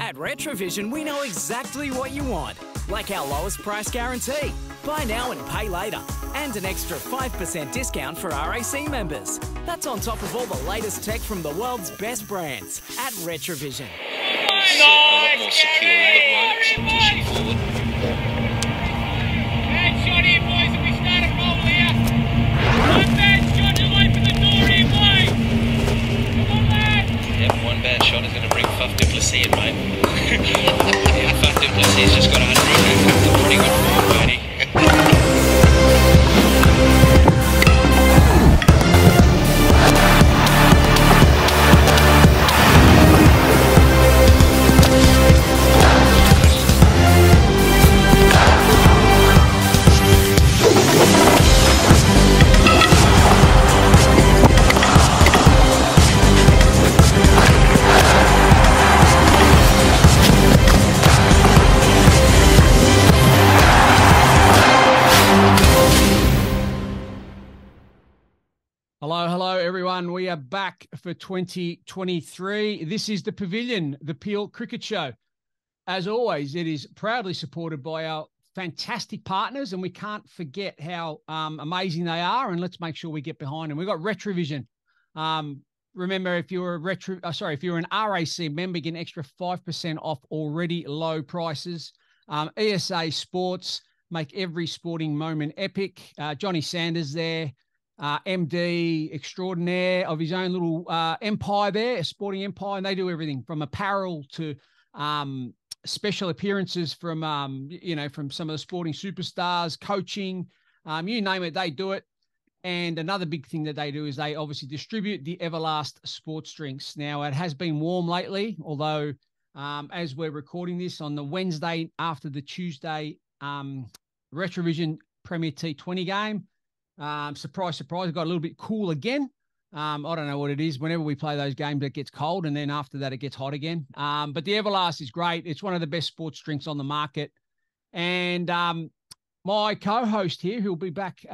At Retravision, we know exactly what you want, like our lowest price guarantee, buy now and pay later, and an extra 5% discount for RAC members. That's on top of all the latest tech from the world's best brands at Retravision. A lot more secure in the line, pushing it forward. Bad shot here, boys, and we start a roll here. One bad shot to open the door here, boys. Come on, lads. Yep, one bad shot is going to bring Faf du Plessis in, mate. Yeah, Faf du Plessis just got 100. Pretty good form, Bernie. Hello, everyone. We are back for 2023. This is the Pavilion, the Peel Cricket Show. As always, it is proudly supported by our fantastic partners, and we can't forget how amazing they are. And let's make sure we get behind them. We've got Retravision. Remember, if you're if you're an RAC member, you get an extra 5% off already low prices. ESA Sports make every sporting moment epic. Johnny Sanders there. MD extraordinaire of his own little empire there, a sporting empire, and they do everything from apparel to special appearances from from some of the sporting superstars, coaching, you name it, they do it. And another big thing that they do is they obviously distribute the EVERLAST sports drinks. Now, it has been warm lately, although as we're recording this on the Wednesday after the Tuesday Retravision Premier T20 game, surprise, surprise, it got a little bit cool again. I don't know what it is. Whenever we play those games, it gets cold, and then after that, it gets hot again. But the EVERLAST is great. It's one of the best sports drinks on the market. And my co-host here, who'll be back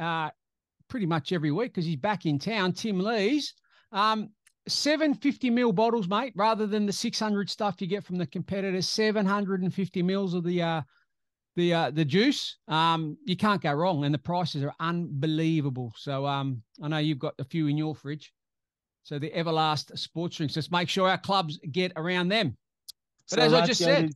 pretty much every week because he's back in town, Tim Lees, 750 ml bottles, mate, rather than the 600 stuff you get from the competitors. 750 mils of the juice. You can't go wrong, and the prices are unbelievable. So I know you've got a few in your fridge. So the EVERLAST sports drinks, just make sure our clubs get around them. But so as I just said,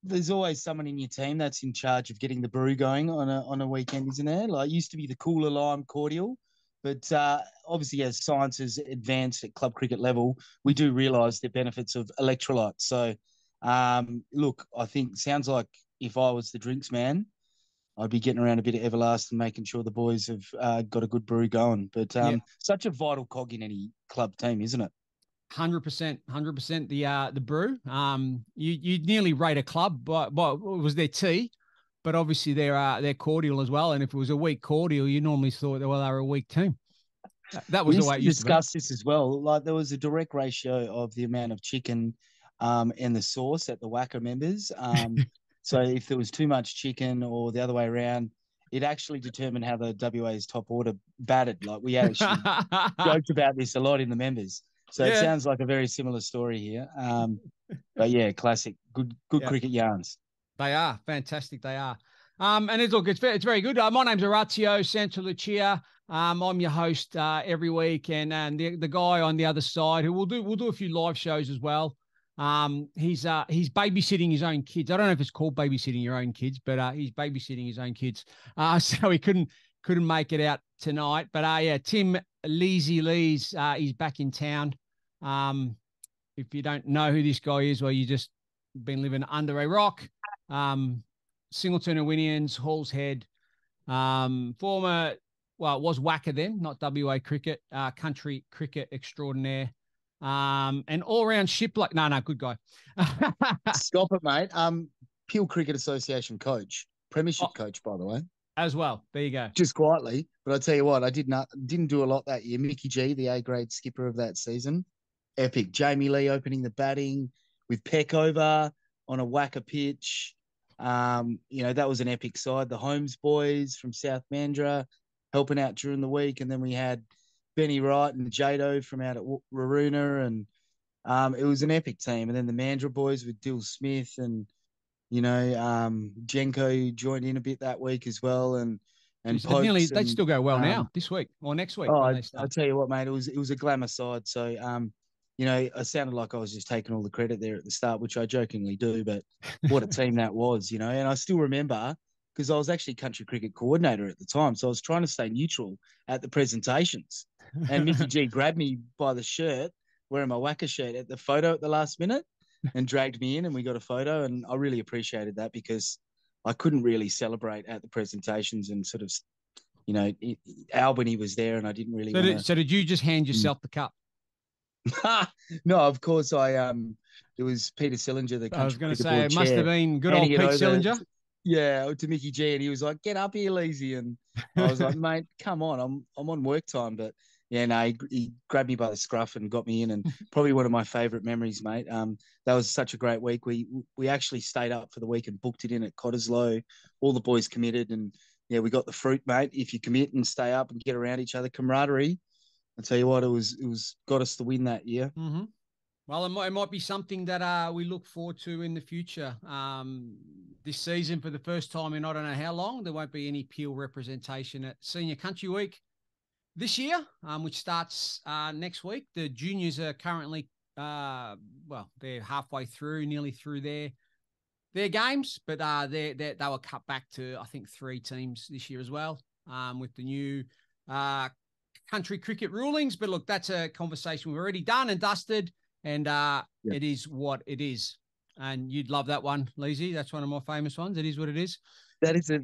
there's always someone in your team that's in charge of getting the brew going on a weekend, isn't there? Like, it used to be the Coola Cordial, but obviously as science has advanced at club cricket level, we do realise the benefits of electrolytes. So look, I think sounds like if I was the drinks man, I'd be getting around a bit of EVERLAST and making sure the boys have got a good brew going. But such a vital cog in any club team, isn't it? 100%. The brew. You'd nearly rate a club, but it was their tea, but obviously their cordial as well. And if it was a weak cordial, you normally thought that, well, they were a weak team. That was the way it used to be. We discussed this as well. Like, there was a direct ratio of the amount of chicken and the sauce at the WACA members. So if there was too much chicken or the other way around, it actually determined how the WA's top order batted. Like, we actually joked about this a lot in the members. So It sounds like a very similar story here. But yeah, classic. Good cricket yarns. They are fantastic. They are. And it's very good. My name's Orazio Santalucia. I'm your host every week, and the guy on the other side who we'll do a few live shows as well. He's babysitting his own kids. I don't know if it's called babysitting your own kids, but he's babysitting his own kids. So he couldn't make it out tonight. But Tim Lees, he's back in town. If you don't know who this guy is, well, you just been living under a rock. Singleton and Winians, Hall's Head, former, well, it was WACA then, not WA cricket, country cricket extraordinaire. And all-round ship, like, no, good guy. Stop it, mate. Peel Cricket Association coach, Premiership coach, by the way. As well. There you go. Just quietly, but I tell you what, I didn't do a lot that year. Mickey G, the A-grade skipper of that season, epic. Jamie Lee opening the batting with Peckover on a WACA pitch. That was an epic side. The Holmes boys from South Mandurah helping out during the week, and then we had Benny Wright and Jado from out at Waroona, and It was an epic team. And then the Mandra boys with Dill Smith and, Jenko joined in a bit that week as well. And Pokes. They'd still go well now, this week or next week. Oh, when they I'll start. tell you what, mate, it was a glamour side. So, I sounded like I was just taking all the credit there at the start, which I jokingly do, but what a team that was, and I still remember because I was actually country cricket coordinator at the time. So I was trying to stay neutral at the presentations. And Mickey G grabbed me by the shirt, wearing my Wacker shirt at the photo at the last minute and dragged me in and we got a photo. And I really appreciated that because I couldn't really celebrate at the presentations and sort of, Albany was there and I didn't really So did you just hand yourself the cup? No, of course it was Peter Sillinger, the country I was going to cricket say board it must chair, have been good old handing Pete it over Sillinger. to Mickey G, and he was like, "Get up here, Leesy," and I was like, "Mate, come on, I'm on work time." But yeah, no, he grabbed me by the scruff and got me in, and probably one of my favourite memories, mate. That was such a great week. We actually stayed up for the week and booked it in at Cottesloe. All the boys committed, and yeah, we got the fruit, mate. If you commit and stay up and get around each other, camaraderie. I'll tell you what, it was got us the win that year. Mm-hmm. Well, it might be something that we look forward to in the future. This season, for the first time in I don't know how long, there won't be any Peel representation at Senior Country Week this year, which starts next week. The juniors are currently, they're halfway through, nearly through their games, but they were cut back to, I think, 3 teams this year as well, with the new country cricket rulings. But look, that's a conversation we've already done and dusted, and It is what it is. And you'd love that one, Leesy. That's one of my famous ones. It is what it is. That is a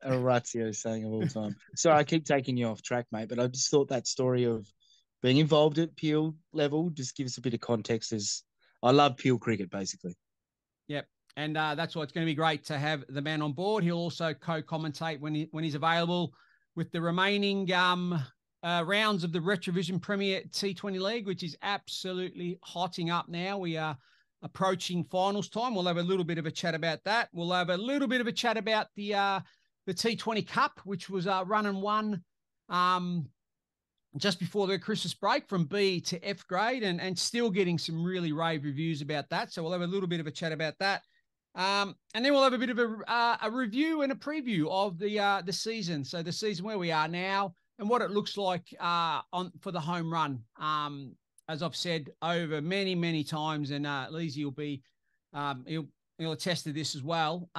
Orazio saying of all time. Sorry, I keep taking you off track, mate, but I just thought that story of being involved at Peel level just gives a bit of context, as I love Peel cricket, basically. Yep. And that's why it's going to be great to have the man on board. He'll also co-commentate when he's available with the remaining rounds of the Retravision Premier T20 League, which is absolutely hotting up now. We are approaching finals time. We'll have a little bit of a chat about that. We'll have a little bit of a chat about the T20 Cup, which was run and won just before the Christmas break from B to F grade, and still getting some really rave reviews about that. So we'll have a little bit of a chat about that. And then we'll have a bit of a review and a preview of the season. So the season where we are now and what it looks like for the home run. As I've said over many, many times, and Leesy will be, he'll attest to this as well.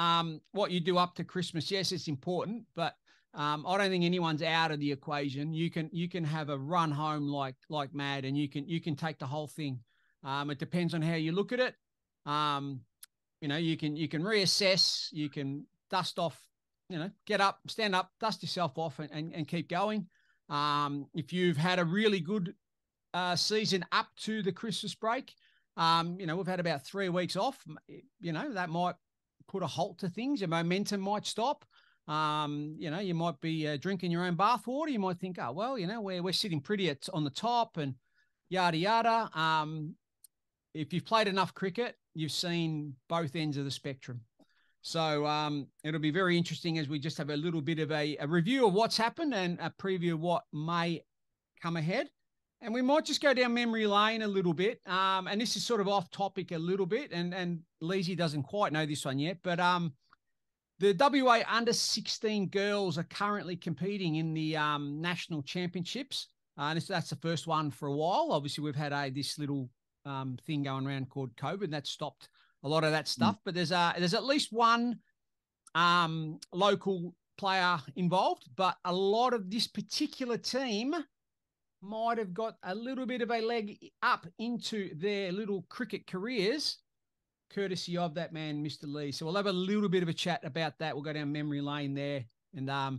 What you do up to Christmas, yes, it's important, but I don't think anyone's out of the equation. You can have a run home like mad, and you can take the whole thing. It depends on how you look at it. You can reassess, you can dust off, get up, stand up, dust yourself off and keep going. If you've had a really good season up to the Christmas break, we've had about 3 weeks off, that might put a halt to things. Your momentum might stop. You might be drinking your own bathwater. You might think, we're sitting pretty on the top and yada, yada. If you've played enough cricket, you've seen both ends of the spectrum. So it'll be very interesting as we just have a little bit of a review of what's happened and a preview of what may come ahead. And we might just go down memory lane a little bit. And this is sort of off topic a little bit. And Leesy doesn't quite know this one yet. But the WA under-16 girls are currently competing in the national championships. That's the first one for a while. Obviously, we've had this little thing going around called COVID, and that stopped a lot of that stuff. But there's at least one local player involved, but a lot of this particular team might have got a little bit of a leg up into their little cricket careers, courtesy of that man, Mr. Lee. So we'll have a little bit of a chat about that. We'll go down memory lane there, and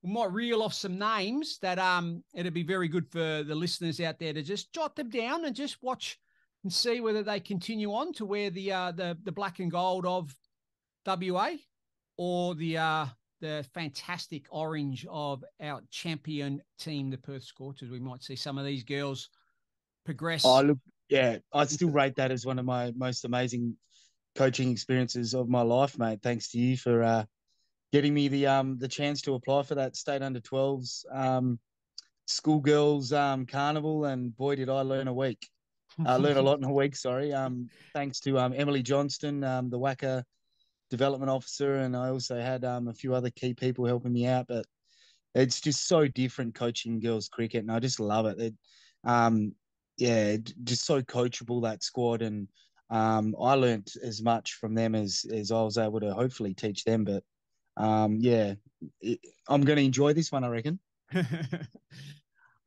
we might reel off some names that it'd be very good for the listeners out there to just jot them down and just watch and see whether they continue on to wear the black and gold of WA or the fantastic orange of our champion team, the Perth Scorchers. We might see some of these girls progress. Oh, look, yeah, I still rate that as one of my most amazing coaching experiences of my life, mate. Thanks to you for getting me the chance to apply for that state under 12s schoolgirls carnival, and boy, did I learn a week. Learned a lot in a week. Sorry. Thanks to Emily Johnston, the WACA development officer, and I also had a few other key people helping me out. But it's just so different coaching girls cricket, and I just love it. Just so coachable, that squad, and I learned as much from them as I was able to hopefully teach them. But I'm going to enjoy this one, I reckon.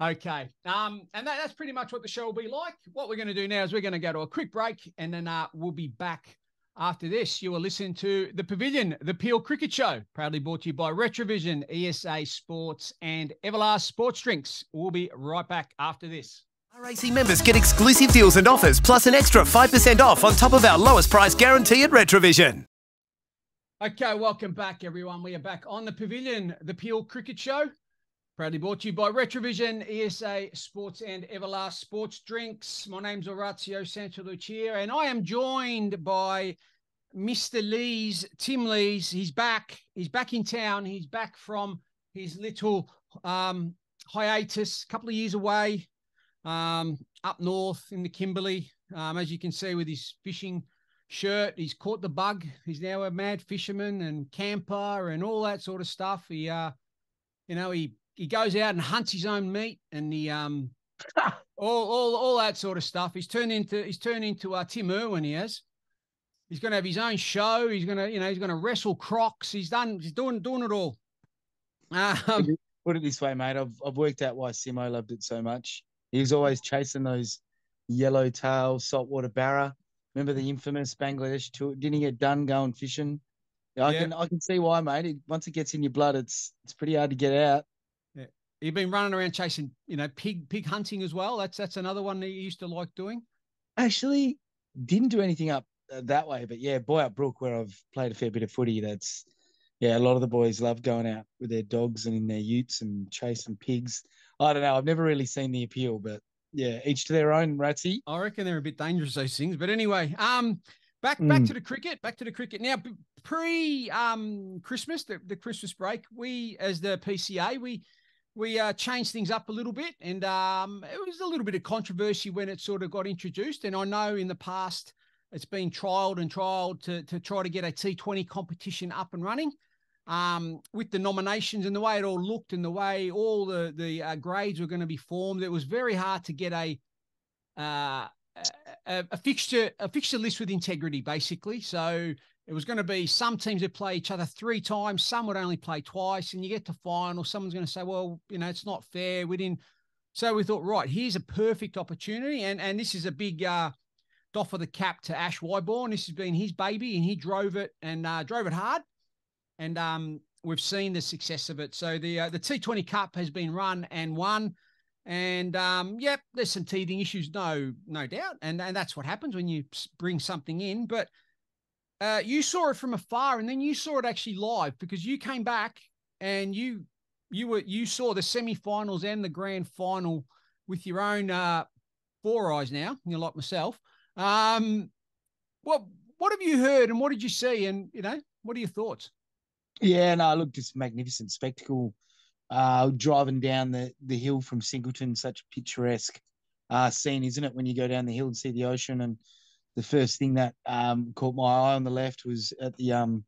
Okay. And that's pretty much what the show will be like. What we're going to do now is we're going to go to a quick break, and then we'll be back after this. You will listen to The Pavilion, the Peel Cricket Show, proudly brought to you by Retravision, ESA Sports, and EVERLAST Sports Drinks. We'll be right back after this. RAC members get exclusive deals and offers, plus an extra 5% off on top of our lowest price guarantee at Retravision. Okay, welcome back, everyone. We are back on The Pavilion, the Peel Cricket Show, proudly brought to you by Retravision, ESA Sports, and EVERLAST Sports Drinks. My name's Orazio Santalucia, and I am joined by Mr. Lees, Tim Lees. He's back. He's back in town. He's back from his little hiatus, a couple of years away, up north in the Kimberley. As you can see with his fishing shirt, he's caught the bug. He's now a mad fisherman and camper and all that sort of stuff. He goes out and hunts his own meat, and he all that sort of stuff. He's turned into Tim Irwin. He has. He's going to have his own show. He's going to wrestle crocs. He's doing it all. Put it this way, mate. I've worked out why Simo loved it so much. He was always chasing those yellowtail saltwater barra. Remember the infamous Bangladesh tour? Didn't he get done going fishing? I can see why, mate. Once it gets in your blood, it's pretty hard to get out. Yeah. You've been running around chasing, pig hunting as well. That's another one that you used to like doing. Actually, didn't do anything up that way, but yeah, Boy Up Brook, where I've played a fair bit of footy. A lot of the boys love going out with their dogs and in their utes and chasing pigs. I don't know. I've never really seen the appeal, but yeah, each to their own, Ratsy. I reckon they're a bit dangerous, those things. But anyway, back to the cricket. Now, Christmas, the Christmas break, we as the PCA, we changed things up a little bit, and it was a little bit of controversy when it sort of got introduced. And I know in the past it's been trialled to try to get a T20 competition up and running. With the nominations and the way it all looked and the way all the grades were going to be formed, it was very hard to get a fixture list with integrity, basically. So it was going to be some teams that play each other 3 times, some would only play twice, and you get to final, someone's going to say, well, it's not fair. So we thought, right, here's a perfect opportunity, and this is a big doff of the cap to Ash Wyborn. This has been his baby, and he drove it hard. And we've seen the success of it. So the T20 Cup has been run and won. And, there's some teething issues, no doubt. And that's what happens when you bring something in. But you saw it from afar, and then you saw it actually live, because you came back and you saw the semi-finals and the grand final with your own 4 eyes now. You're like myself. What have you heard and what did you see? And, what are your thoughts? Yeah, no, look, just magnificent spectacle. Driving down the hill from Singleton, such a picturesque scene, isn't it? When you go down the hill and see the ocean, and the first thing that caught my eye on the left was at the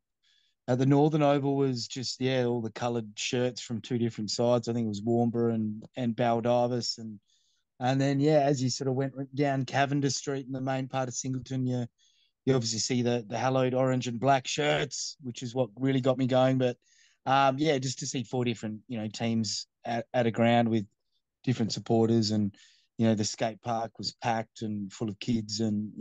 Northern Oval was just all the coloured shirts from 2 different sides. I think it was Warnborough and Baldivis, and then as you sort of went down Cavendish Street in the main part of Singleton, you obviously see the hallowed orange and black shirts, which is what really got me going. But just to see 4 different teams at a ground with different supporters, and the skate park was packed and full of kids, and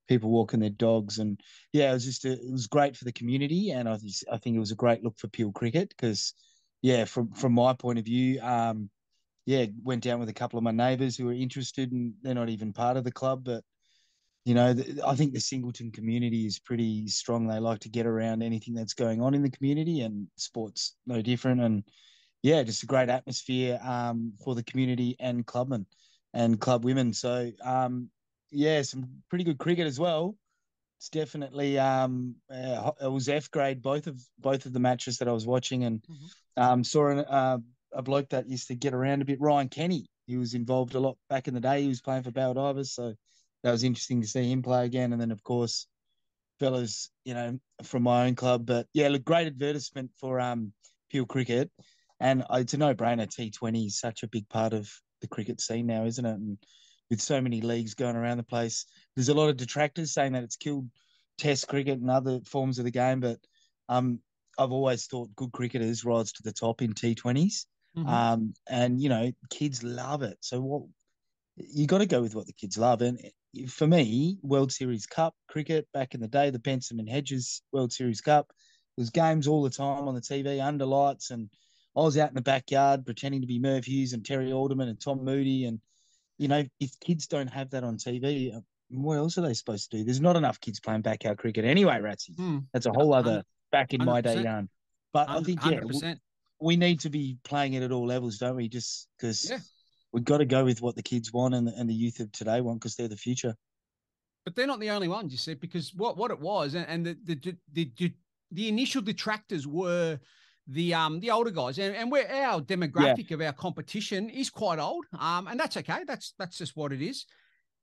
people walking their dogs, and it was great for the community, and I think it was a great look for Peel cricket, because from my point of view, went down with a couple of my neighbours who were interested, and they're not even part of the club, but I think the Singleton community is pretty strong. They like to get around anything that's going on in the community, and sport's no different. And just a great atmosphere for the community and clubmen and club women. So some pretty good cricket as well. It's definitely it was F grade both of the matches that I was watching, and saw a bloke that used to get around a bit, Ryan Kenny. He was involved a lot back in the day. He was playing for Baldivis, so that was interesting to see him play again. And then, of course, fellas, from my own club. But yeah, look, great advertisement for Peel Cricket, and it's a no-brainer. T20 is such a big part of the cricket scene now, isn't it? And with so many leagues going around the place, there's a lot of detractors saying that it's killed Test cricket and other forms of the game. But I've always thought good cricketers rise to the top in T20s. Mm-hmm. And kids love it. So what you got to go with what the kids love. And for me, World Series Cup cricket back in the day, the Benson and Hedges World Series Cup, there was games all the time on the TV under lights, and I was out in the backyard pretending to be Merv Hughes and Terry Alderman and Tom Moody. And if kids don't have that on TV, what else are they supposed to do? There's not enough kids playing backyard cricket anyway, Ratsy. That's a whole other back in my day yarn. But I think 100%. we need to be playing it at all levels, don't we? Just because we've got to go with what the kids want and the youth of today want, because they're the future. But they're not the only ones, you said, because what it was, and the initial detractors were the older guys, and we're our demographic of our competition is quite old, and that's okay. That's just what it is.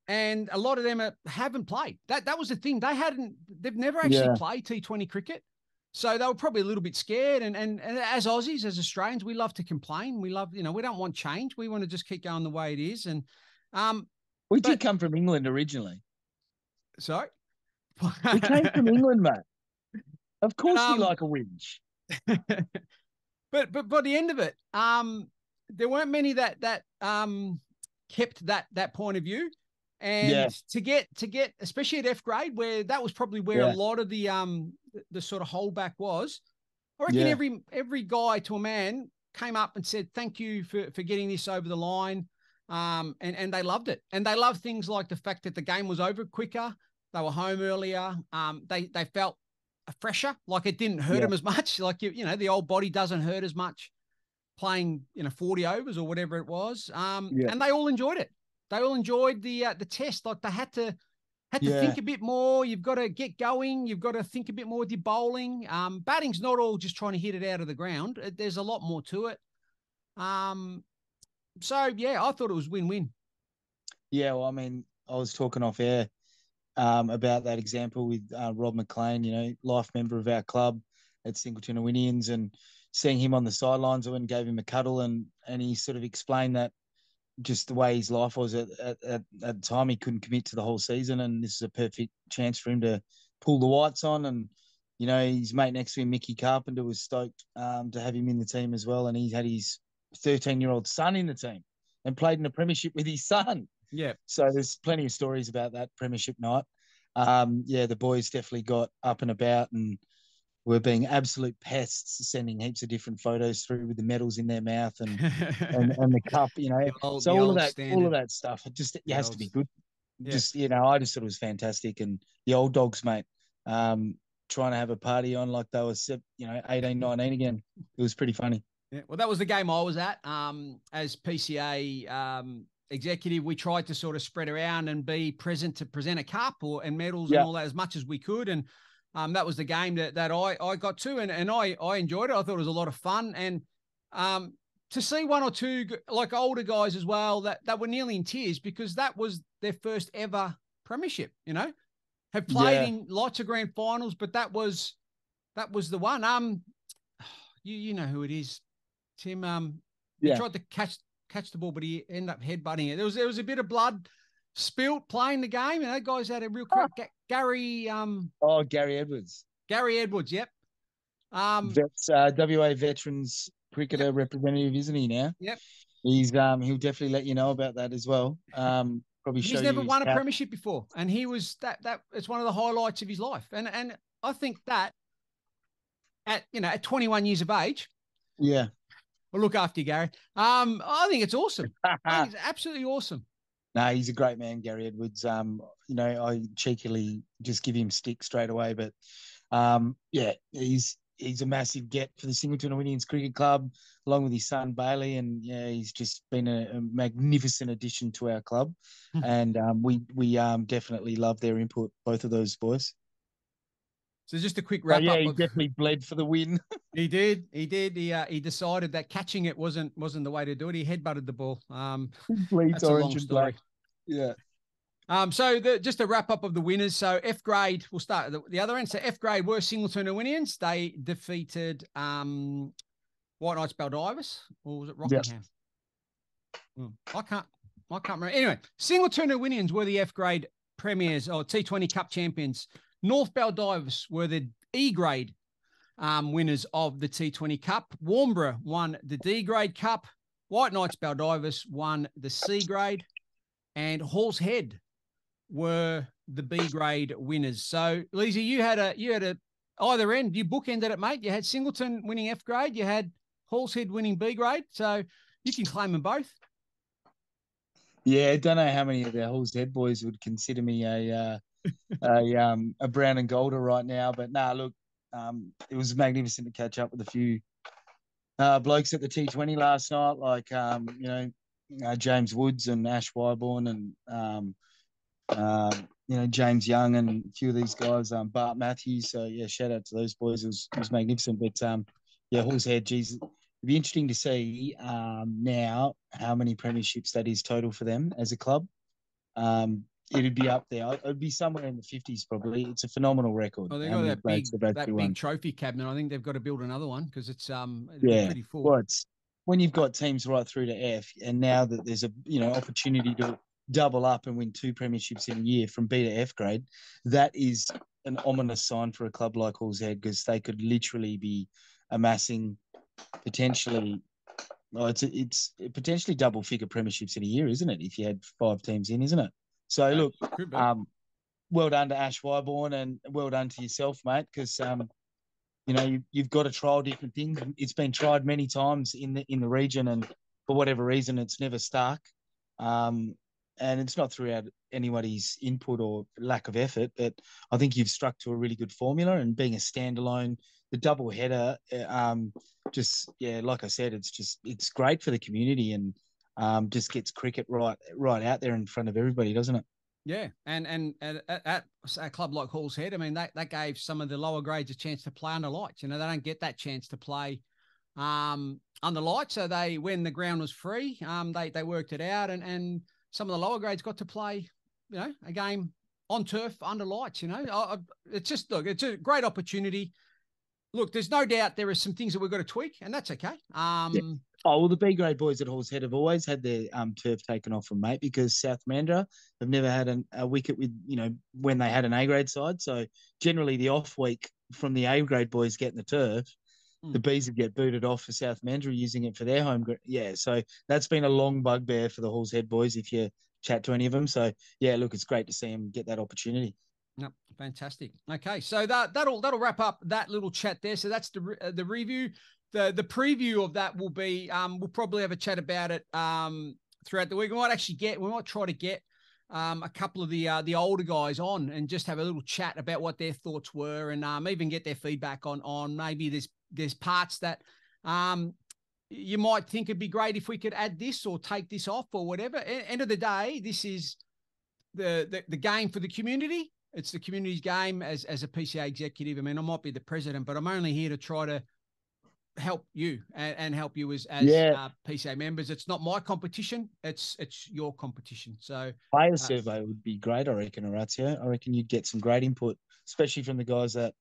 And a lot of them haven't played. That was the thing. They've never actually played T20 cricket. So they were probably a little bit scared. And as Aussies, as Australians, we love to complain. We love, we don't want change. We want to just keep going the way it is. And we did come from England originally. Sorry? We came from England, mate. Of course we like a whinge. But by the end of it, there weren't many that kept that point of view. And to get, especially at F grade, where that was probably where a lot of the sort of holdback was, I reckon every guy to a man came up and said, thank you for getting this over the line. And they loved it. And they loved things like the fact that the game was over quicker. They were home earlier. They felt fresher, like it didn't hurt them as much. Like, the old body doesn't hurt as much playing, 40 overs or whatever it was. And they all enjoyed it. They all enjoyed the test. Like they had to think a bit more. You've got to get going. You've got to think a bit more with your bowling. Batting's not all just trying to hit it out of the ground. There's a lot more to it. So yeah, I thought it was win-win. Yeah, well, I mean, I was talking off air about that example with Rob McLean, life member of our club at Singleton Owinians, and seeing him on the sidelines, I went and gave him a cuddle, and he sort of explained that just the way his life was at the time, he couldn't commit to the whole season, and this is a perfect chance for him to pull the whites on. And his mate next to him, Mickey Carpenter, was stoked to have him in the team as well, and he had his 13-year-old son in the team and played in a premiership with his son. Yeah. So there's plenty of stories about that premiership night. The boys definitely got up and about and were being absolute pests, sending heaps of different photos through with the medals in their mouth and the cup, So all of that stuff, it has to be good. Yeah. I just thought it was fantastic. And the old dogs, mate, trying to have a party on like they were 18, 19 again. It was pretty funny. Yeah. Well, that was the game I was at. As PCA executive, we tried to sort of spread around and be present to present a cup and medals and all that as much as we could. And that was the game that I got to, and I enjoyed it. I thought it was a lot of fun. And to see one or two like older guys as well that were nearly in tears because that was their first ever premiership, have played in lots of grand finals, but that was the one. You know who it is, Tim. He tried to catch the ball, but he ended up headbutting it. There was a bit of blood spilt playing the game, and that guy's had a real crack. Gary. Gary Edwards. Gary Edwards. Yep. WA veterans cricketer representative, isn't he now? Yep. He's he'll definitely let you know about that as well. Probably he's never won a premiership before, and he was that it's one of the highlights of his life. And I think that at 21 years of age. Yeah. Well, look after you, Gary. I think it's awesome. I think it's absolutely awesome. No, he's a great man, Gary Edwards. I cheekily just give him stick straight away, but he's a massive get for the Singleton Owinians Cricket Club, along with his son Bailey, and he's just been a magnificent addition to our club, and we definitely love their input, both of those boys. So just a quick But wrap yeah, up. he definitely bled for the win. He did. He decided that catching it wasn't the way to do it. He headbutted the ball. Bleeds That's a orange long and story. black. Yeah. So just a wrap up of the winners. So F grade, we'll start at the other end. So F grade were Singleton and Winnians. They defeated White Knights Baldivis, or was it Rockingham? Yep. I can't remember. Anyway, Singleton and Winnians were the F grade premiers or T20 Cup champions. North Baldivis were the E grade winners of the T20 Cup. Warnbro won the D grade cup. White Knights Baldivis won the C grade, and Hall's Head were the B grade winners. So, Leesy, you had a either end. You bookended it, mate. You had Singleton winning F grade. You had Hall's Head winning B grade. So you can claim them both. Yeah, I don't know how many of the Hall's Head boys would consider me a brown and golder right now, but look, it was magnificent to catch up with a few blokes at the T20 last night, like James Woods and Ash Wyborn and James Young and a few of these guys, Bart Matthews. So yeah, shout out to those boys. It was magnificent. But Hall's Head, geez, it'd be interesting to see now how many premierships that is total for them as a club. It'd be up there. It'd be somewhere in the 50s probably. It's a phenomenal record. Oh, they've got that big trophy cabinet. I think they've got to build another one because it's pretty full. Well, it's when you've got teams right through to F, and now that there's a opportunity to double up and win 2 premierships in a year from B to F grade, that is an ominous sign for a club like Hall's Head, because they could literally be amassing potentially. It's potentially double figure premierships in a year, isn't it? If you had 5 teams in, isn't it? So look, well done to Ash Wyborn and well done to yourself, mate, because you've got to trial different things. It's been tried many times in the region, and for whatever reason, it's never stuck. And it's not throughout anybody's input or lack of effort, but I think you've struck to a really good formula. And being a standalone, the double header, like I said, it's great for the community and just gets cricket right out there in front of everybody, doesn't it? Yeah, and at a club like Hall's Head, I mean, that gave some of the lower grades a chance to play under lights. They don't get that chance to play under lights. So when the ground was free, they worked it out, and some of the lower grades got to play, a game on turf under lights. It's a great opportunity. Look, there's no doubt there are some things that we've got to tweak, and that's okay. Oh, well, the B grade boys at Hall's Head have always had their turf taken off from, mate, because South Mandurah have never had a wicket with, when they had an A grade side. So generally the off week from the A grade boys getting the turf, the Bs would get booted off for South Mandurah using it for their home. Yeah, so that's been a long bugbear for the Hall's Head boys if you chat to any of them. So, yeah, look, it's great to see them get that opportunity. Yep, fantastic. Okay, so that'll wrap up that little chat there. So that's the review. The preview of that will be we'll probably have a chat about it throughout the week. We might try to get a couple of the older guys on and just have a little chat about what their thoughts were, and even get their feedback on maybe there's parts that you might think it'd be great if we could add this or take this off or whatever. End of the day, this is the game for the community. It's the community's game as a PCA executive. I mean, I might be the president, but I'm only here to try to help you and help you as PCA members. It's not my competition. It's your competition. So player survey would be great, I reckon, Orazio. I reckon you'd get some great input, especially from the guys that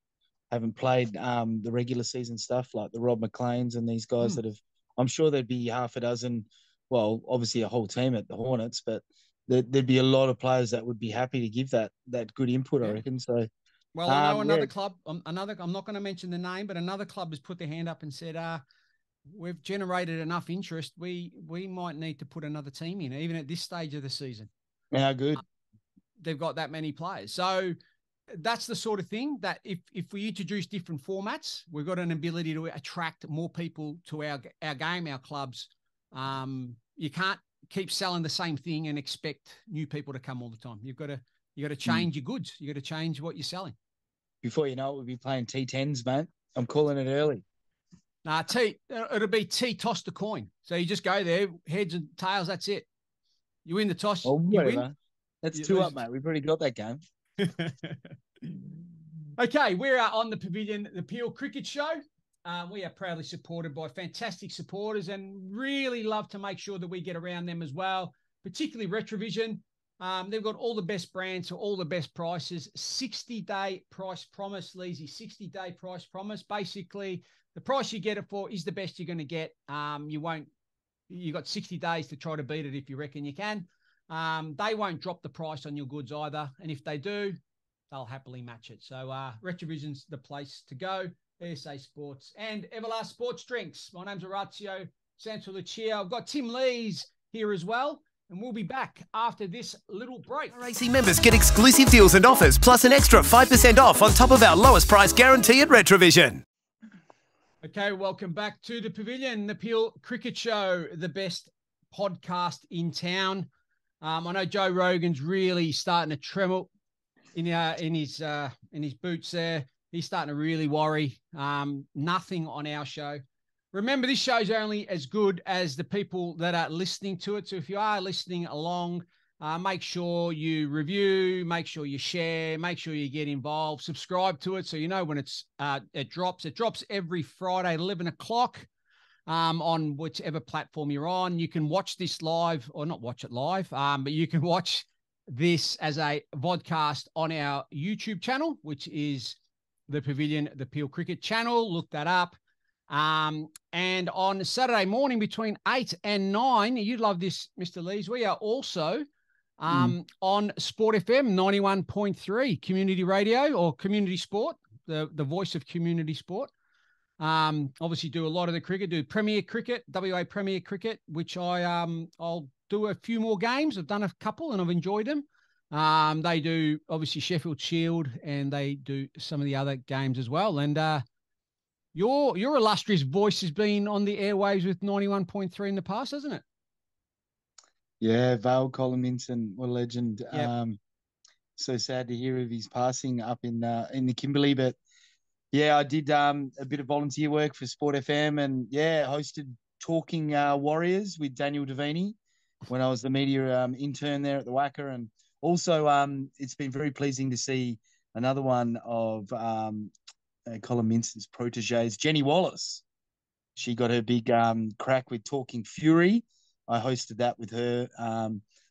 haven't played the regular season stuff, like the Rob McLeans and these guys that have. I'm sure there'd be half a dozen, well, obviously a whole team at the Hornets, but there'd be a lot of players that would be happy to give that good input, I reckon. So, well, I know another club, I'm not going to mention the name, but another club has put their hand up and said, we've generated enough interest. We might need to put another team in, even at this stage of the season. How good. They've got that many players. So that's the sort of thing that if we introduce different formats, we've got an ability to attract more people to our game, our clubs. You can't keep selling the same thing and expect new people to come all the time. You've got to change your goods. You got to change what you're selling. Before you know it, we'll be playing T10s, mate. I'm calling it early. Nah, it'll be toss the coin. So you just go there, heads and tails. That's it. You win the toss. Oh, you whatever. win. That's 2 up, mate. We've already got that game. Okay, we're on the Pavilion, the Peel Cricket Show. We are proudly supported by fantastic supporters and really love to make sure that we get around them as well, particularly Retravision. They've got all the best brands for all the best prices. 60-day price promise, Leezy, 60-day price promise. Basically, the price you get it for is the best you're going to get. You got 60 days to try to beat it if you reckon you can. They won't drop the price on your goods either. And if they do, they'll happily match it. So Retravision's the place to go. ASA Sports and EVERLAST Sports Drinks. My name's Orazio Santalucia. I've got Tim Lees here as well. And we'll be back after this little break. RAC members get exclusive deals and offers, plus an extra 5% off on top of our lowest price guarantee at Retravision. Okay, welcome back to the Pavilion, the Peel Cricket Show, the best podcast in town. I know Joe Rogan's really starting to tremble in his boots there. He's starting to really worry. Nothing on our show. Remember, this show's only as good as the people that are listening to it. So if you are listening along, make sure you review, make sure you share, make sure you get involved, subscribe to it so you know when it drops. It drops every Friday at 11 o'clock on whichever platform you're on. You can watch this live, or not watch it live, but you can watch this as a vodcast on our YouTube channel, which is the Pavilion, the Peel Cricket channel. Look that up. And on Saturday morning between 8 and 9, you'd love this, Mr. Lees. We are also on Sport FM 91.3 community radio, or community sport, the voice of community sport. Obviously do a lot of the cricket, do Premier Cricket, WA Premier Cricket, which I'll do a few more games. I've done a couple and I've enjoyed them. They do obviously Sheffield Shield, and they do some of the other games as well. And your illustrious voice has been on the airwaves with 91.3 in the past, hasn't it? Yeah, Vale Collinson, what a legend. Yep. So sad to hear of his passing up in the Kimberley. But yeah, I did a bit of volunteer work for Sport FM, and yeah, hosted Talking Warriors with Daniel Davini when I was the media intern there at the Wacker. And also it's been very pleasing to see another one of Colin Minson's proteges, Jenny Wallace. She got her big crack with Talking Fury. I hosted that with her.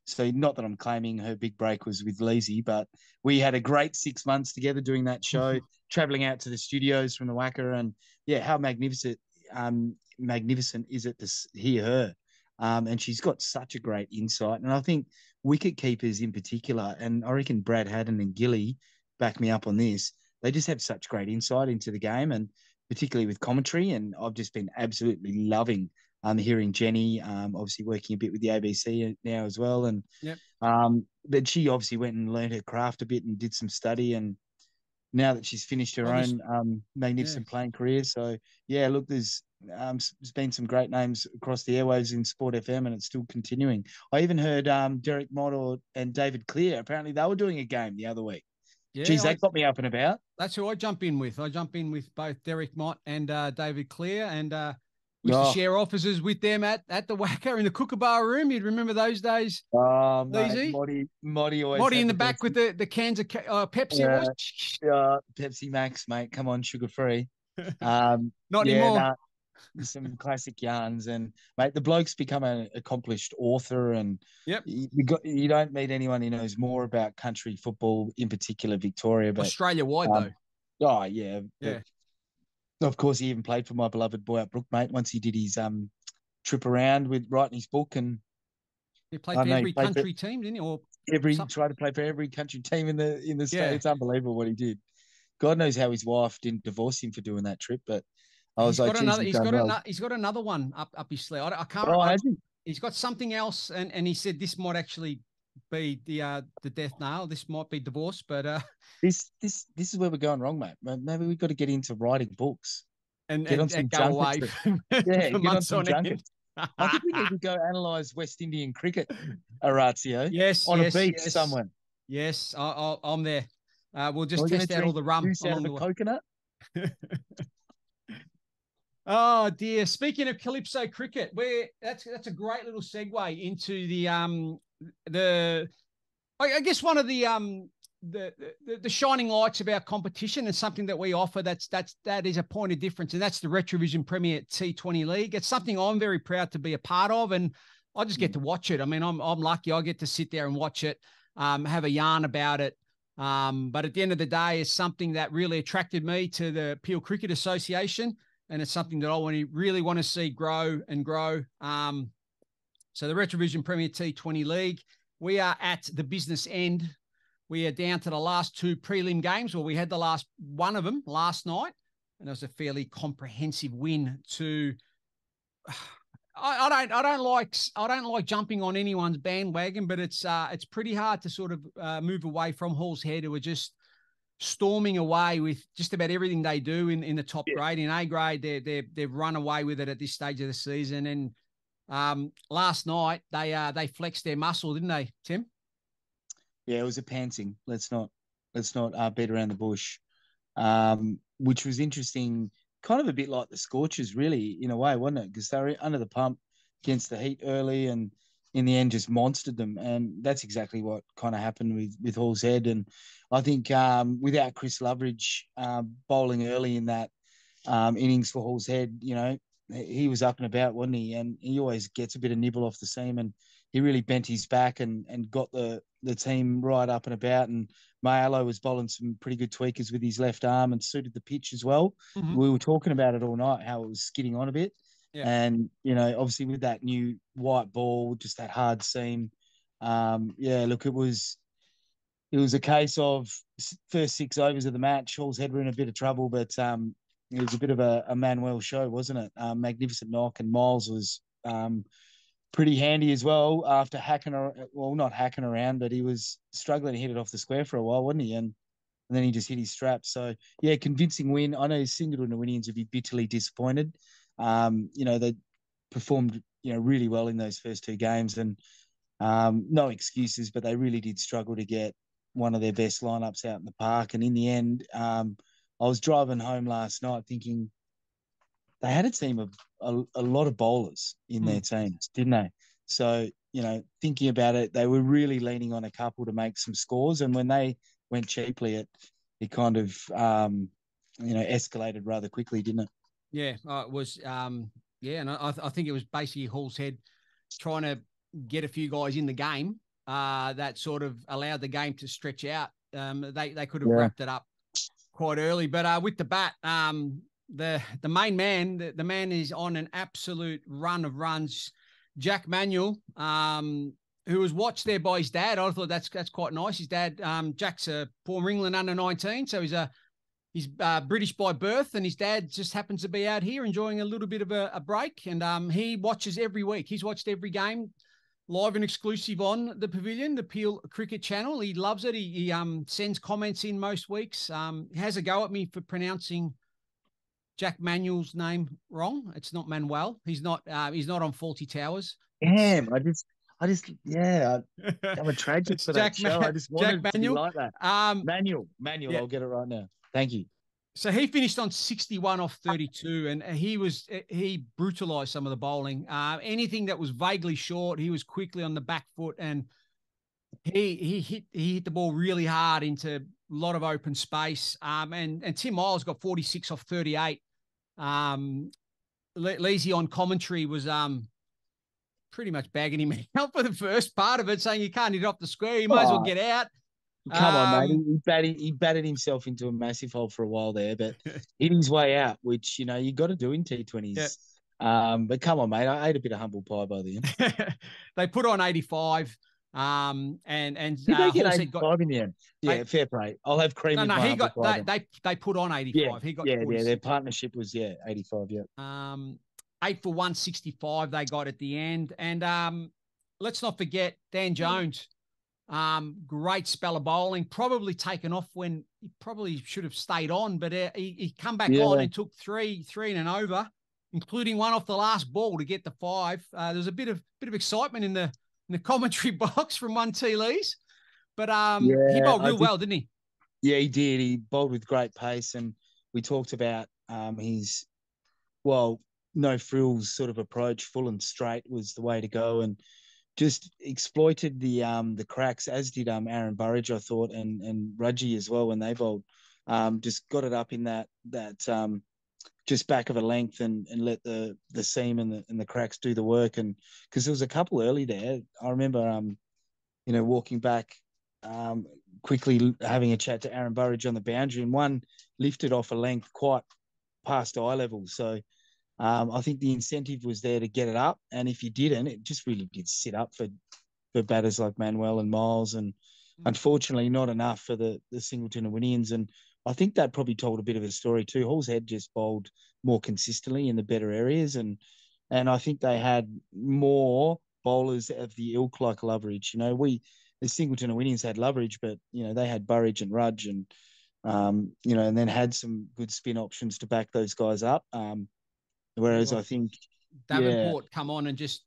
So not that I'm claiming her big break was with Leesy, but we had a great 6 months together doing that show, traveling out to the studios from the Wacker. And yeah, how magnificent is it to hear her. And she's got such a great insight. And I think wicket keepers in particular, and I reckon Brad Haddon and Gilly back me up on this, they just have such great insight into the game, and particularly with commentary. And I've just been absolutely loving hearing Jenny, obviously working a bit with the ABC now as well. And yep. But she obviously went and learned her craft a bit and did some study. And now that she's finished her own magnificent playing career. So, yeah, look, there's been some great names across the airwaves in Sport FM, and it's still continuing. I even heard Derek Mott and David Clear. Apparently they were doing a game the other week. Yeah, geez, that got me up and about. That's who I jump in with. I jump in with both Derek Mott and David Clear, and we used to share offices with them at the Wacker in the Kookaburra room. You'd remember those days. Oh, mate, Motty in the back with the cans of Pepsi. Yeah, Pepsi Max, mate. Come on, sugar free. Not anymore. Some classic yarns, and mate, the bloke's become an accomplished author, and yep, you don't meet anyone who knows more about country football, in particular Victoria, but Australia wide though. Oh yeah. Of course, he even played for my beloved boy at Brookmate once he did his trip around with writing his book, and he played for every country team, didn't he? Or tried to play for every country team in the state. It's unbelievable what he did. God knows how his wife didn't divorce him for doing that trip, but I was he's got another one up his sleeve. I can't. Oh, he's got something else, and he said this might actually be the death nail. This might be divorce, but this is where we're going wrong, mate. Maybe we've got to get into writing books and go away. Get on some junkets. I think we need to go analyse West Indian cricket, Orazio. Yes, on a beach somewhere. Yes, I'm there. We'll just test out all the rum along the way. Coconut. Oh dear! Speaking of Calypso cricket, that's a great little segue into the I guess one of the the shining lights of our competition and something that we offer that is a point of difference, and that's the Retravision Premier T20 League. It's something I'm very proud to be a part of, and I just get to watch it. I mean, I'm lucky I get to sit there and watch it, have a yarn about it. But at the end of the day, it's something that really attracted me to the Peel Cricket Association, and it's something that I really want to see grow and grow. So the Retravision Premier T20 League, we are at the business end. We are down to the last 2 prelim games. Well, we had the last one of them last night, and it was a fairly comprehensive win to. I don't like jumping on anyone's bandwagon, but it's pretty hard to sort of move away from Hall's Head, who are just storming away with just about everything they do in the top grade. In A grade, they've run away with it at this stage of the season. And last night they flexed their muscle, didn't they, Tim? Yeah, it was a pantsing. Let's not beat around the bush, which was interesting. Kind of a bit like the Scorchers, really, in a way, wasn't it? Because they were under the pump against the Heat early, and in the end, just monstered them. And that's exactly what kind of happened with Hall's Head. And I think without Chris Loveridge bowling early in that innings for Hall's Head, he was up and about, wasn't he? And he always gets a bit of nibble off the seam, and he really bent his back and got the team right up and about. And Mayalo was bowling some pretty good tweakers with his left arm and suited the pitch as well. Mm-hmm. We were talking about it all night, how it was skidding on a bit. Yeah. And, obviously with that new white ball, just that hard seam. Look, it was a case of first 6 overs of the match. Hall's Head were in a bit of trouble, but it was a bit of a Manuel show, wasn't it? Magnificent knock, and Miles was pretty handy as well after not hacking around, but he was struggling to hit it off the square for a while, wasn't he? And then he just hit his strap. So, yeah, convincing win. I know Singleton and Winnians would be bitterly disappointed. They performed, really well in those first 2 games, and no excuses, but they really did struggle to get one of their best lineups out in the park. And in the end, I was driving home last night thinking they had a team of a lot of bowlers in their teams, didn't they? So, thinking about it, they were really leaning on a couple to make some scores. And when they went cheaply, it kind of, escalated rather quickly, didn't it? Yeah, it was. And I think it was basically Hall's Head trying to get a few guys in the game that sort of allowed the game to stretch out. They could have wrapped it up quite early, but with the bat, the main man, the man is on an absolute run of runs. Jack Manuel, who was watched there by his dad. I thought that's quite nice. His dad, Jack's a former England under-19, so he's British by birth, and his dad just happens to be out here enjoying a little bit of a break. And he watches every week. He's watched every game live and exclusive on the Pavilion, the Peel Cricket channel. He loves it. He sends comments in most weeks. He has a go at me for pronouncing Jack Manuel's name wrong. It's not Manuel. He's not on Faulty Towers. Damn, I'm a tragic for that show. I just wanted to be like that. Manuel, yeah. I'll get it right now. Thank you. So he finished on 61 off 32, and he brutalised some of the bowling. Anything that was vaguely short, he was quickly on the back foot, and he hit the ball really hard into a lot of open space. And Tim Miles got 46 off 38. Leesy on commentary was pretty much bagging him out for the first part of it, saying you can't hit it off the square. You might as well get out. Come on, mate. He batted himself into a massive hole for a while there, but hit his way out, which, you got to do in T20s. Yeah. But come on, mate. I ate a bit of humble pie by the end. They put on 85. And did they get 85 in the end? Yeah, fair play. I'll have cream. No, he got they put on 85. Yeah, he got their partnership was 85. Yeah. 8 for 165 they got at the end, and let's not forget Dan Jones. Great spell of bowling, probably taken off when he probably should have stayed on, but he come back on and took three and an over, including one off the last ball to get the 5. There was a bit of excitement in the commentary box from one T. Lees, but he bowled real well, didn't he? Yeah, he did. He bowled with great pace, and we talked about his no frills sort of approach. Full and straight was the way to go, and just exploited the cracks, as did Aaron Burridge, I thought, and Rudgy as well when they bowled. Just got it up in that just back of a length and let the seam and the cracks do the work. And because there was a couple early there, I remember walking back quickly, having a chat to Aaron Burridge on the boundary, and one lifted off a length quite past eye level. So I think the incentive was there to get it up, and if you didn't, it just really did sit up for batters like Manuel and Miles, and unfortunately not enough for the Singleton and Winnians. And I think that probably told a bit of a story too. Hall's Head just bowled more consistently in the better areas, and I think they had more bowlers of the ilk like Loveridge. The Singleton and Winnians had Loveridge, but they had Burridge and Rudge, and and then had some good spin options to back those guys up. Whereas I think Davenport come on and just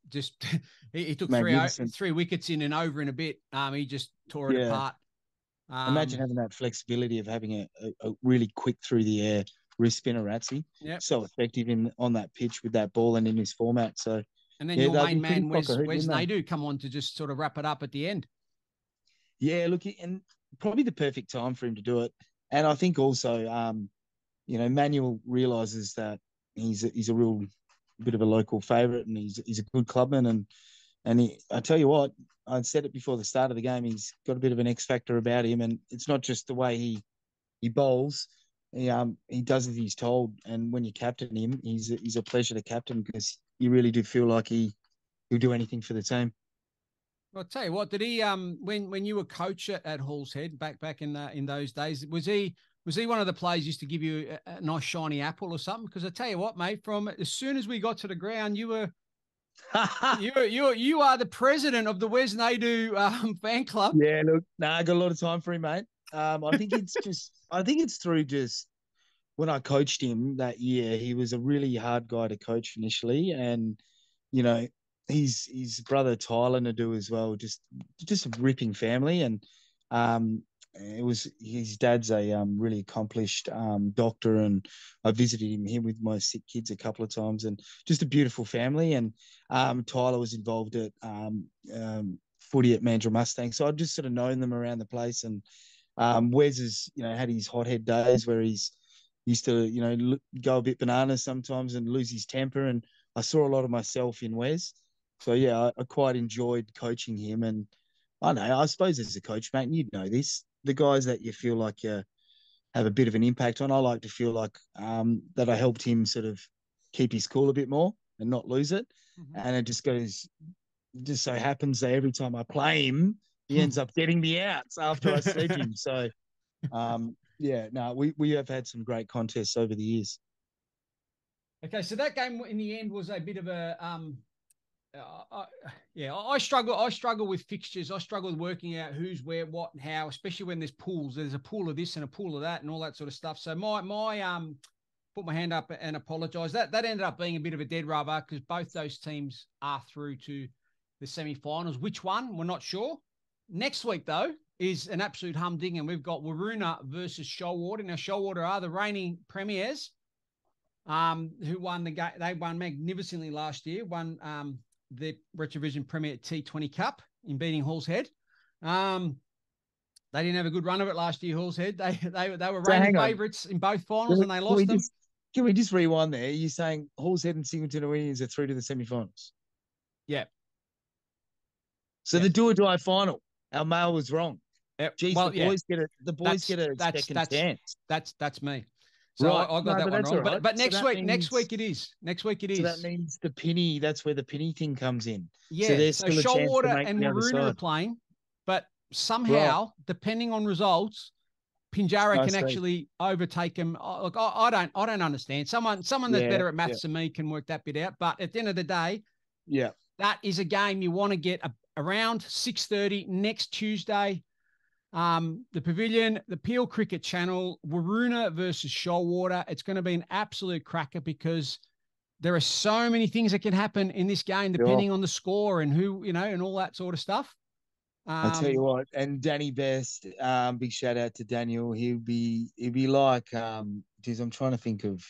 he took three wickets in and over in a bit. He just tore it apart. Imagine having that flexibility of having a really quick through the air wrist spinner, Ratsy. Yep. So effective on that pitch with that ball and in this format. So and then your main man Wes Naidu come on to just sort of wrap it up at the end. Yeah, look, and probably the perfect time for him to do it. And I think also, Manuel realises that he's a real bit of a local favourite, and he's a good clubman, and I tell you what, I said it before the start of the game, he's got a bit of an X factor about him, and it's not just the way he bowls. He does as he's told, and when you captain him, he's a pleasure to captain because you really do feel like he'll do anything for the team. Well, I'll tell you what, did he when you were coach at Hall's Head back in those days, was he one of the players used to give you a nice shiny apple or something? Because I tell you what, mate, from as soon as we got to the ground, you were you are the president of the Wes Naidu fan club. Yeah, look, I got a lot of time for him, mate. I think it's through just when I coached him that year. He was a really hard guy to coach initially, and his brother Tyler Naidu as well, just a ripping family, and it was his dad's a really accomplished doctor, and I visited him with my sick kids a couple of times, and just a beautiful family. And Tyler was involved at footy at Mandurah Mustang, so I've just sort of known them around the place. And Wes has had his hothead days where he's used to go a bit bananas sometimes and lose his temper, and I saw a lot of myself in Wes. So yeah, I quite enjoyed coaching him. And I suppose as a coach, mate, and you'd know this, the guys that you feel like you have a bit of an impact on, I like to feel like that I helped him sort of keep his cool a bit more and not lose it. Mm-hmm. And it just so happens that every time I play him, he ends up getting me out after I sledge him. So, we have had some great contests over the years. Okay, so that game in the end was a bit of a I struggle with fixtures. I struggle with working out who's where, what, and how, especially when there's pools. There's a pool of this and a pool of that and all that sort of stuff. So my put my hand up and apologise. That ended up being a bit of a dead rubber because both those teams are through to the semi-finals. Which one? We're not sure. Next week, though, is an absolute humdinger, and we've got Waroona versus Shoalwater. Now, Shoalwater are the reigning premiers who won the game. They won magnificently last year, won the Retravision Premier T20 Cup in beating Hall's Head. They didn't have a good run of it last year, Hall's Head. They were reigning favourites in both finals, and they lost them. Can we just rewind there? You're saying Hall's Head and Singleton and Winnians are through to the semi-finals? Yeah. So the do-or-die final, our mail was wrong. Yep. Geez, well, the boys get a second chance. That's me. So right. I got that one wrong. Right. But next week it is. Next week it is. So that means the penny, that's where the penny thing comes in. Yeah. So Shoalwater and Waroona are playing, but somehow, depending on results, Pinjarra can actually overtake them. Look, I don't understand. Someone that's better at maths than me can work that bit out. But at the end of the day, that is a game you want to get around 6:30 next Tuesday. The Pavilion, the Peel Cricket Channel, Waroona versus Shoalwater. It's going to be an absolute cracker because there are so many things that can happen in this game depending on the score and who, and all that sort of stuff. I tell you what, and Danny Best, big shout out to Daniel. He'll be like, I'm trying to think of,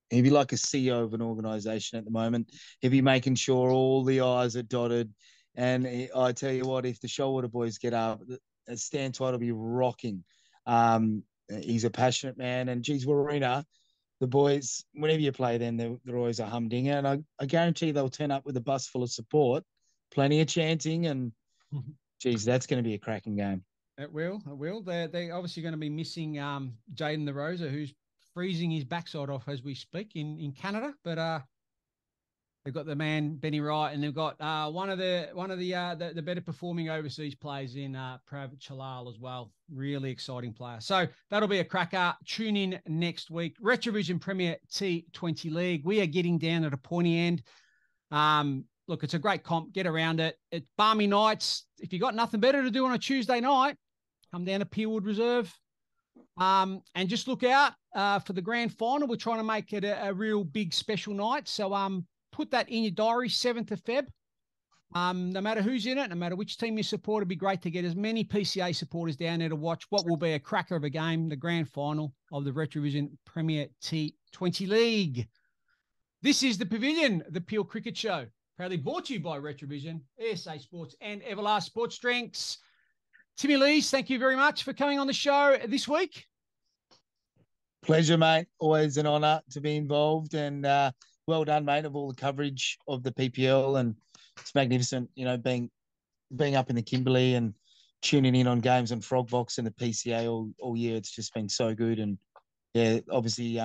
he'd be like a CEO of an organisation at the moment. He'll be making sure all the I's are dotted. And I tell you what, if the Shoalwater boys get up, Stan Twyte will be rocking. He's a passionate man. And geez, Waruna, the boys, whenever you play them, they're always a humdinger. And I guarantee they'll turn up with a bus full of support, plenty of chanting. And geez, that's going to be a cracking game. It will. It will. They're obviously going to be missing Jaden DeRosa, who's freezing his backside off as we speak in Canada. But they've got the man Benny Wright, and they've got one of the better performing overseas players in Prav Chalal as well. Really exciting player. So that'll be a cracker. Tune in next week. Retravision Premier T20 League. We are getting down at a pointy end. Look, it's a great comp. Get around it. It's balmy nights. If you got nothing better to do on a Tuesday night, come down to Peelwood Reserve. And just look out for the grand final. We're trying to make it a real big special night. So put that in your diary, 7th of Feb. No matter who's in it, no matter which team you support, it'd be great to get as many PCA supporters down there to watch what will be a cracker of a game, the grand final of the Retravision Premier T20 League. This is the Pavilion, the Peel Cricket Show, proudly brought to you by Retravision, ESA Sports and EVERLAST Sports Drinks. Timmy Lees, thank you very much for coming on the show this week. Pleasure, mate. Always an honour to be involved, and well done, mate, of all the coverage of the PPL, and it's magnificent, you know, being up in the Kimberley and tuning in on games on Frogbox and the PCA all year. It's just been so good, and yeah, obviously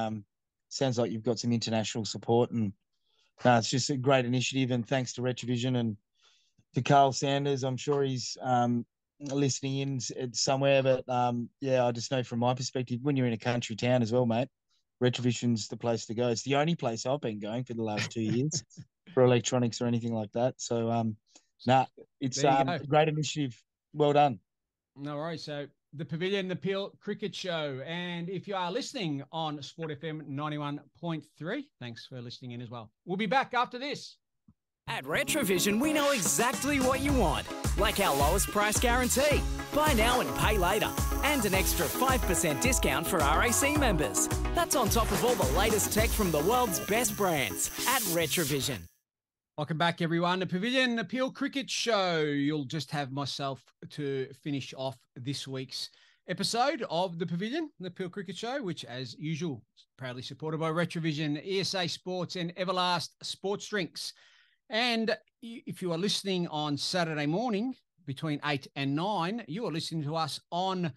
sounds like you've got some international support, and it's just a great initiative, and thanks to Retravision and to Carl Sanders. I'm sure he's listening in somewhere, but yeah, I just know from my perspective, when you're in a country town as well, mate, Retravision's the place to go. It's the only place I've been going for the last 2 years for electronics or anything like that. So it's a great initiative. Well done. No worries. So the Pavilion, the Peel Cricket Show. And if you are listening on Sport FM 91.3, thanks for listening in as well. We'll be back after this. At Retravision, we know exactly what you want, like our lowest price guarantee, buy now and pay later, and an extra 5% discount for RAC members. That's on top of all the latest tech from the world's best brands at Retravision. Welcome back, everyone. The Pavilion, the Peel Cricket Show. You'll just have myself to finish off this week's episode of the Pavilion, the Peel Cricket Show, which, as usual, is proudly supported by Retravision, ESA Sports and EVERLAST Sports Drinks. And if you are listening on Saturday morning between 8 and 9, you are listening to us on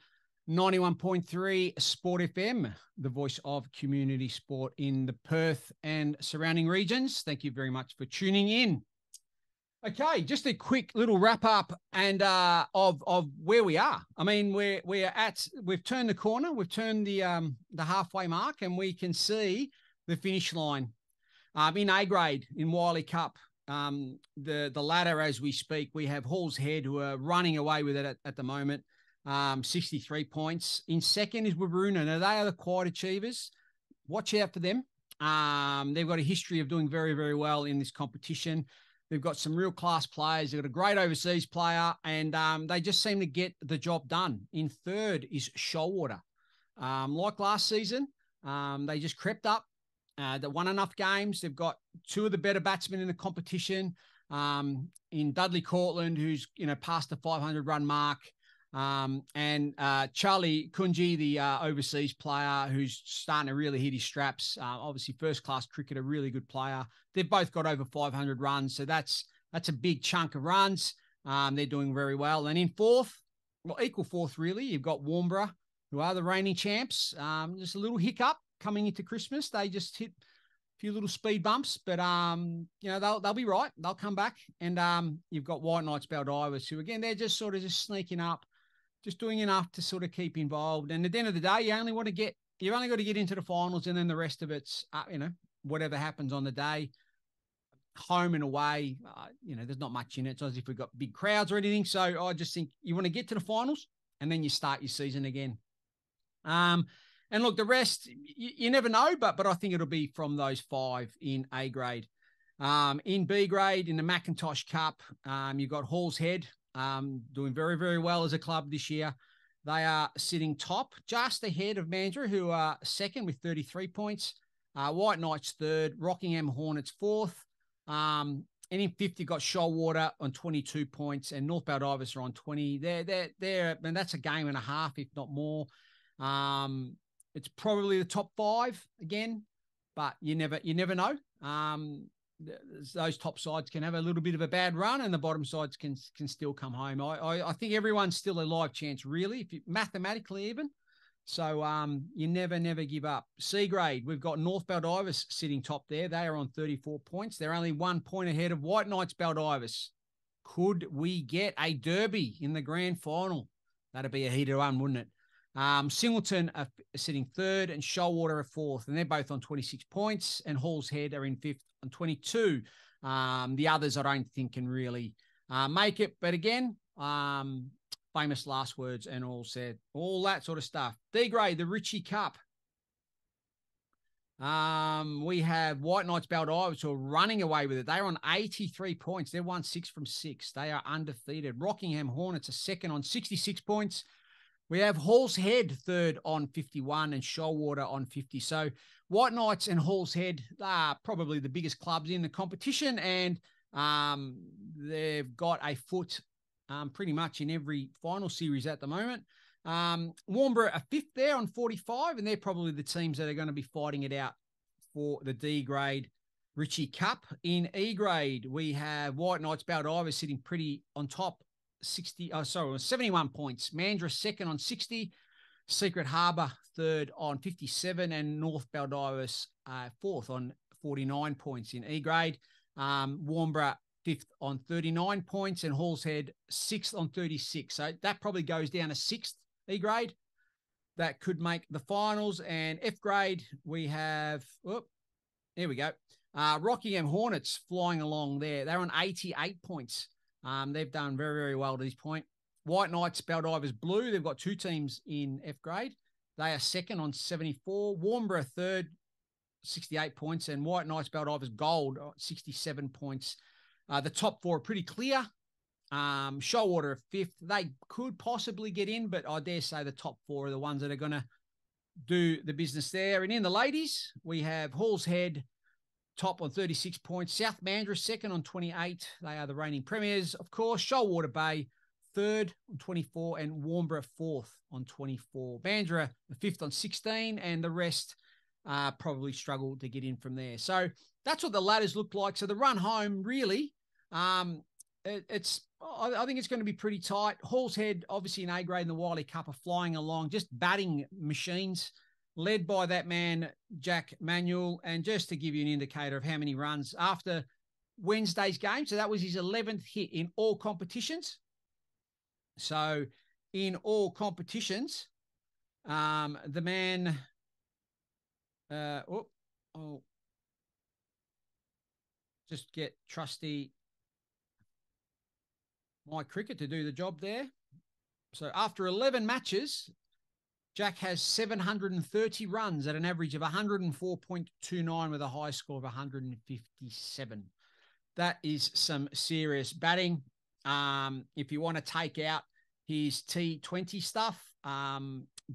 91.3 Sport FM, the voice of community sport in the Perth and surrounding regions. Thank you very much for tuning in. Okay, just a quick little wrap up and of where we are. I mean, we've turned the corner, we've turned the halfway mark, and we can see the finish line in A grade in Wiley Cup. The ladder as we speak, we have Hall's Head, who are running away with it at the moment, 63 points. In second is Waroona. Now, they are the quiet achievers. Watch out for them. They've got a history of doing very, very well in this competition. They've got some real class players. They've got a great overseas player, and they just seem to get the job done. In third is Shoalwater. Like last season, they just crept up. They won enough games. They've got two of the better batsmen in the competition. In Dudley Cortland, who's past the 500-run mark, and Charlie Kunji, the overseas player, who's starting to really hit his straps. Obviously, first-class cricketer, really good player. They've both got over 500 runs, so that's a big chunk of runs. They're doing very well. And in fourth, well, equal fourth really, you've got Warnborough, who are the reigning champs. Just a little hiccup coming into Christmas. They just hit a few little speed bumps, but they'll be right. They'll come back. And you've got White Knights Baldivis, who again, they're just sort of just sneaking up, just doing enough to sort of keep involved. And at the end of the day, you've only got to get into the finals, and then the rest of it's whatever happens on the day, home and away. There's not much in it. It's not as if we've got big crowds or anything. So I just think you want to get to the finals, and then you start your season again. And look, the rest, you never know, but I think it'll be from those five in A grade. In B grade, in the Macintosh Cup, you've got Hall's Head, doing very, very well as a club this year. They are sitting top, just ahead of Mandurah, who are second with 33 points. White Knights third, Rockingham Hornets fourth. And in fifth, you've got Shoalwater on 22 points, and North Baldivis are on 20. And that's a game and a half, if not more. It's probably the top five again, but you never know. Those top sides can have a little bit of a bad run, and the bottom sides can still come home. I think everyone's still a live chance, really, if you, mathematically even. So you never give up. C grade, we've got North Baldivis sitting top there. They are on 34 points. They're only 1 point ahead of White Knights Baldivis. Could we get a derby in the grand final? That'd be a heated one, wouldn't it? Singleton are sitting third and Shoalwater are fourth, and they're both on 26 points, and Hall's Head are in fifth on 22. The others I don't think can really make it. But again, famous last words and all said, all that sort of stuff. D grade, the Ritchie Cup. We have White Knights Baldivis who are running away with it. They're on 83 points. They're won 6 from 6. They are undefeated. Rockingham Hornets are second on 66 points. We have Hall's Head third on 51 and Shoalwater on 50. So White Knights and Hall's Head are probably the biggest clubs in the competition, and they've got a foot pretty much in every final series at the moment. Warnborough are fifth there on 45, and they're probably the teams that are going to be fighting it out for the D grade Ritchie Cup. In E grade, we have White Knights Baldivis sitting pretty on top, 71 points. Mandurah second on 60, Secret Harbour third on 57, and North Baldivis fourth on 49 points in E grade. Warnborough fifth on 39 points, and Hall's Head sixth on 36. So that probably goes down to sixth E grade. That could make the finals. And F grade, we have, there we go. Rockingham Hornets flying along there. They're on 88 points. They've done very, very well to this point. White Knights Baldivis Blue, they've got two teams in F grade. They are second on 74. Warnborough third, 68 points, and White Knights Baldivis Gold, 67 points. The top four are pretty clear. Shoalwater are fifth. They could possibly get in, but I dare say the top four are the ones that are going to do the business there. And in the ladies, we have Hall's Head top on 36 points. South Mandurah second on 28. They are the reigning premiers, of course. Shoalwater Bay third on 24, and Warnborough fourth on 24. Mandurah the fifth on 16, and the rest probably struggle to get in from there. So that's what the ladders look like. So the run home, really, I think it's going to be pretty tight. Hall's Head, obviously in A grade in the Wiley Cup, are flying along, just batting machines, led by that man, Jack Manuel. And just to give you an indicator of how many runs after Wednesday's game, so that was his 11th hit in all competitions. So in all competitions, the man, just get trusty My Cricket to do the job there. So after 11 matches, Jack has 730 runs at an average of 104.29 with a high score of 157. That is some serious batting. If you want to take out his T20 stuff,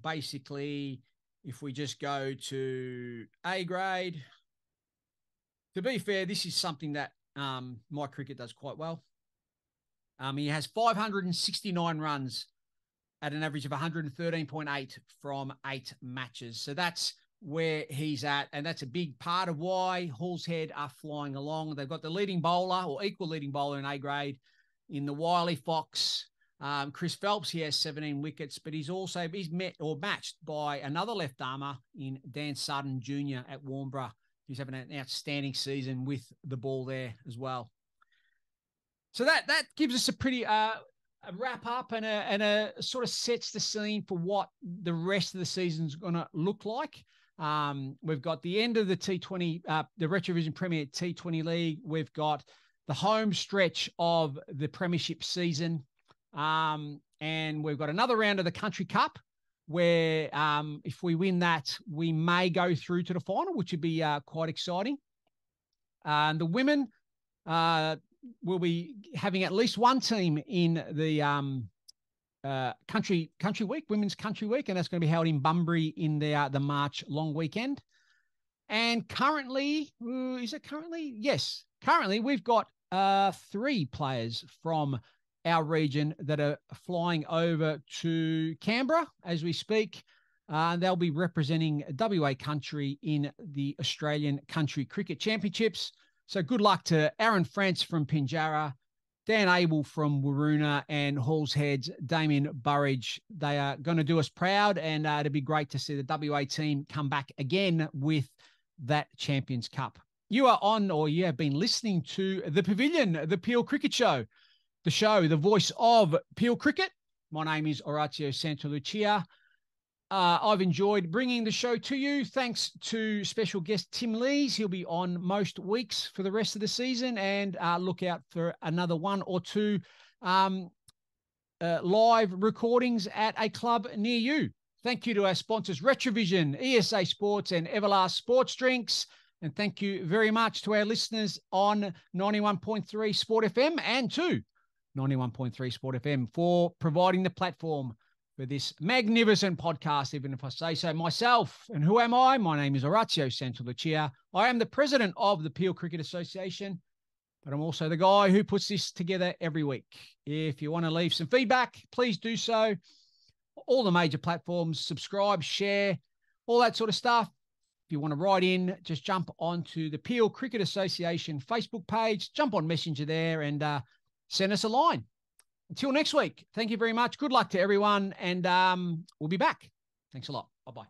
basically, if we just go to A grade, to be fair, this is something that My Cricket does quite well. He has 569 runs at an average of 113.8 from 8 matches. So that's where he's at, and that's a big part of why Hall's Head are flying along. They've got the leading bowler, or equal leading bowler in A grade, in the Wiley Fox. Chris Phelps, he has 17 wickets, but he's met or matched by another left armer in Dan Sutton Jr. at Warnborough, who's having an outstanding season with the ball there as well. So that gives us a pretty a wrap up and a sort of sets the scene for what the rest of the season's going to look like. We've got the end of the T20, the Retravision Premier T20 League. We've got the home stretch of the Premiership season. And we've got another round of the Country Cup where if we win that, we may go through to the final, which would be quite exciting. The women will be having at least one team in the Country Week, Women's Country Week, and that's going to be held in Bunbury in the March long weekend. And currently, is it currently? Yes. Currently, we've got 3 players from our region that are flying over to Canberra as we speak. They'll be representing WA country in the Australian Country Cricket Championships. So good luck to Aaron France from Pinjarra, Dan Abel from Waroona, and Halls Heads, Damien Burridge. They are going to do us proud, and it'd be great to see the WA team come back again with that Champions Cup. You are on, or you have been listening to The Pavilion, the Peel Cricket Show, the show, the voice of Peel Cricket. My name is Orazio Santalucia. I've enjoyed bringing the show to you. Thanks to special guest Tim Lees. He'll be on most weeks for the rest of the season, and look out for another 1 or 2 live recordings at a club near you. Thank you to our sponsors, Retravision, ESA Sports, and EVERLAST Sports Drinks. And thank you very much to our listeners on 91.3 Sport FM and to 91.3 Sport FM for providing the platform for this magnificent podcast, even if I say so myself. And who am I? My name is Orazio Santalucia. I am the president of the Peel Cricket Association, but I'm also the guy who puts this together every week. If you want to leave some feedback, please do so. All the major platforms, subscribe, share, all that sort of stuff. If you want to write in, just jump onto the Peel Cricket Association Facebook page, jump on Messenger there, and send us a line. Until next week, thank you very much. Good luck to everyone, and we'll be back. Thanks a lot. Bye-bye.